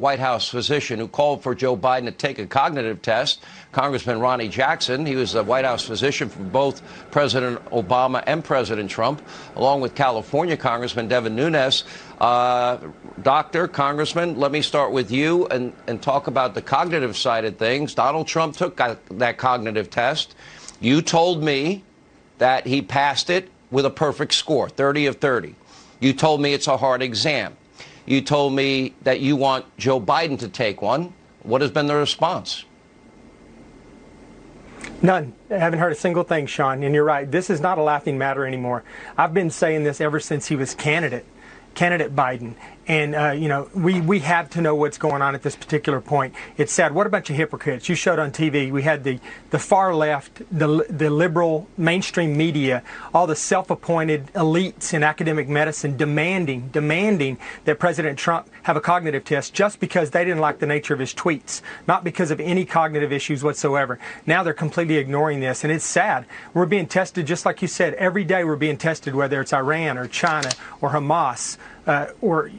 White House physician who called for Joe Biden to take a cognitive test, Congressman Ronny Jackson. He was a White House physician for both President Obama and President Trump, along with California Congressman Devin Nunes. Doctor, Congressman, let me start with you and talk about the cognitive side of things. Donald Trump took that cognitive test. You told me that he passed it with a perfect score, 30 of 30. You told me it's a hard exam. You told me that you want Joe Biden to take one. What has been the response? None. I haven't heard a single thing, Sean. And you're right. This is not a laughing matter anymore. I've been saying this ever since he was candidate Biden. And, we have to know what's going on at this particular point. It's sad. What a bunch of hypocrites. You showed on TV, we had the far left, the liberal mainstream media, all the self-appointed elites in academic medicine demanding that President Trump have a cognitive test just because they didn't like the nature of his tweets, not because of any cognitive issues whatsoever. Now they're completely ignoring this, and it's sad. We're being tested, just like you said, every day we're being tested, whether it's Iran or China or Hamas. Or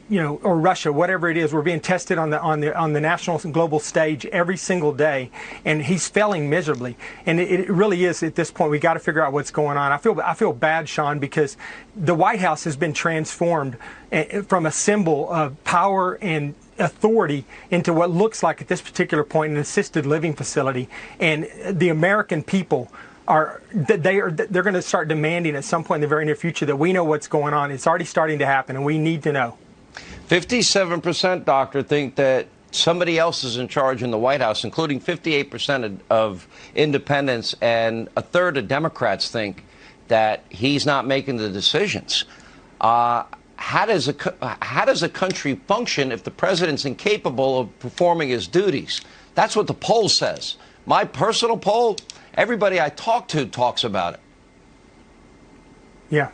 Russia, whatever it is, we're being tested on the national and global stage every single day, and he's failing miserably. And it really is at this point. We got to figure out what's going on. I feel bad, Sean, because the White House has been transformed from a symbol of power and authority into what looks like at this particular point an assisted living facility, and the American people they're going to start demanding at some point in the very near future that we know what's going on. It's already starting to happen, and we need to know. 57%, doctor, think that somebody else is in charge in the White House, including 58% of independents, and a third of Democrats think that he's not making the decisions. How does a country function if the president's incapable of performing his duties? That's what the poll says. My personal poll, everybody I talk to talks about it. Yeah.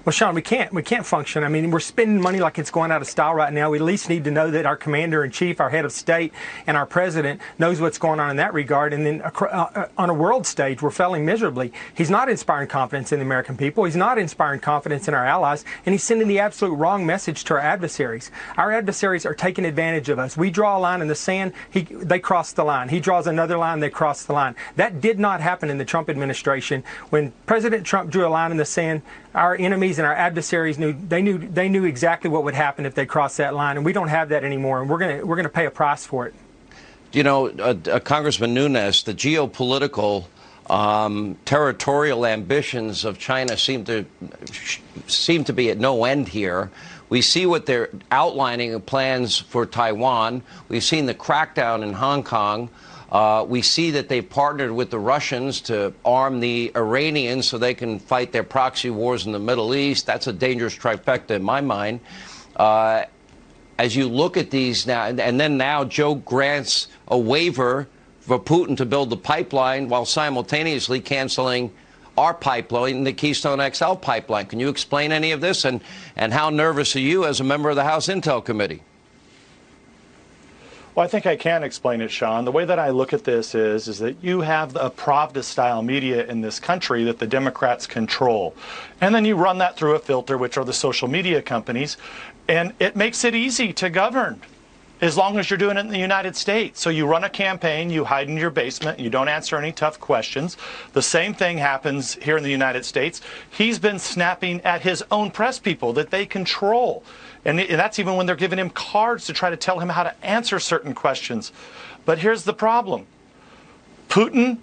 Well, Sean, we can't function. I mean, we're spending money like it's going out of style right now. We at least need to know that our commander-in-chief, our head of state, and our president knows what's going on in that regard. And then on a world stage, we're failing miserably. He's not inspiring confidence in the American people. He's not inspiring confidence in our allies. And he's sending the absolute wrong message to our adversaries. Our adversaries are taking advantage of us. We draw a line in the sand, they cross the line. He draws another line, they cross the line. That did not happen in the Trump administration. When President Trump drew a line in the sand, our enemies and our adversaries knew exactly what would happen if they crossed that line, and we don't have that anymore, and we're going to pay a price for it. You know, Congressman Nunes, the geopolitical territorial ambitions of China seem to be at no end here. We see what they're outlining of plans for Taiwan. We've seen the crackdown in Hong Kong. We see that they've partnered with the Russians to arm the Iranians so they can fight their proxy wars in the Middle East. That's a dangerous trifecta in my mind. As you look at these now, and then now Joe grants a waiver for Putin to build the pipeline while simultaneously canceling our pipeline, the Keystone XL pipeline. Can you explain any of this? And how nervous are you as a member of the House Intel Committee? Well, I think I can explain it, Sean. The way that I look at this is that you have a Pravda-style media in this country that the Democrats control. And then you run that through a filter, which are the social media companies, and it makes it easy to govern as long as you're doing it in the United States. So you run a campaign, you hide in your basement, you don't answer any tough questions. The same thing happens here in the United States. He's been snapping at his own press people that they control. And that's even when they're giving him cards to try to tell him how to answer certain questions. But here's the problem. Putin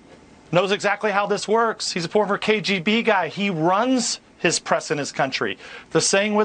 knows exactly how this works. He's a former KGB guy. He runs his press in his country. The same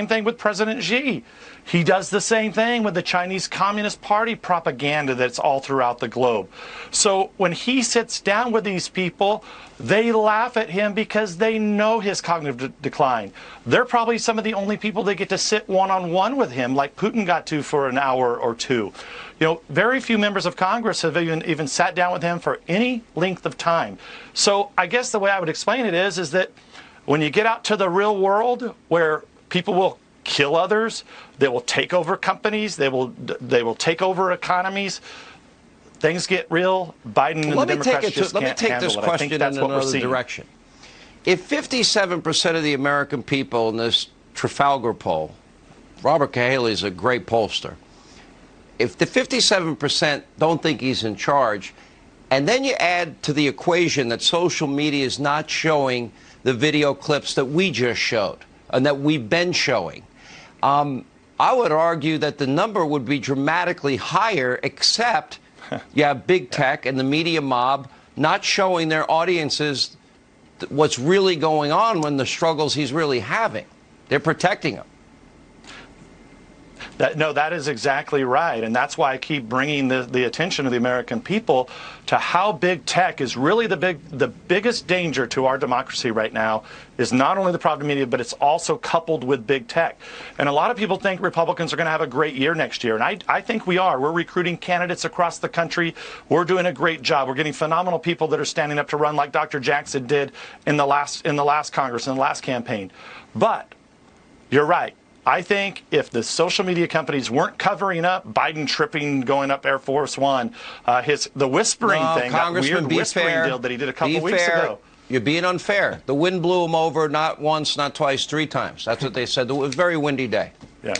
thing with President Xi. He does the same thing with the Chinese Communist Party propaganda that's all throughout the globe. So when he sits down with these people, they laugh at him because they know his cognitive decline. They're probably some of the only people that get to sit one-on-one with him like Putin got to for an hour or two. You know, very few members of Congress have even sat down with him for any length of time. So I guess the way I would explain it is that when you get out to the real world where people will kill others, they will take over companies, they will take over economies, things get real. Biden and the Democrats just can't handle it. Let me take this question in another direction. If 57% of the American people in this Trafalgar poll, Robert Cahaly is a great pollster, if the 57% don't think he's in charge, and then you add to the equation that social media is not showing the video clips that we just showed and that we've been showing, I would argue that the number would be dramatically higher, except you have big tech and the media mob not showing their audiences what's really going on when the struggles he's really having. They're protecting him. No, that is exactly right. And that's why I keep bringing the attention of the American people to how big tech is really the biggest danger to our democracy right now is not only the private media, but it's also coupled with big tech. And a lot of people think Republicans are going to have a great year next year. And I think we are. We're recruiting candidates across the country. We're doing a great job. We're getting phenomenal people that are standing up to run like Dr. Jackson did in the last Congress, in the last campaign. But you're right. I think if the social media companies weren't covering up Biden tripping, going up Air Force One, the whispering thing, that weird whispering deal that he did a couple weeks ago. You're being unfair. The wind blew him over not once, not twice, 3 times. That's what they said. It was a very windy day. Yeah.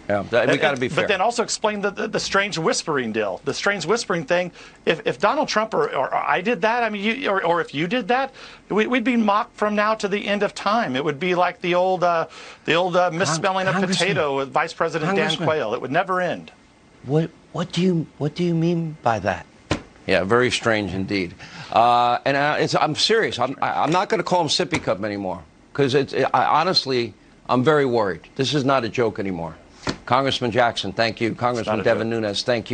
Yeah, we got to be fair. But then also explain the strange whispering deal. The strange whispering thing. If Donald Trump or I did that, I mean, or if you did that, we'd be mocked from now to the end of time. It would be like the old misspelling of potato with Vice President Dan Quayle. It would never end. What do you mean by that? Yeah, very strange indeed. I'm serious. I'm not going to call him Sippy Cup anymore because honestly, I'm very worried. This is not a joke anymore. Congressman Jackson, thank you. Congressman Devin Nunes, thank you.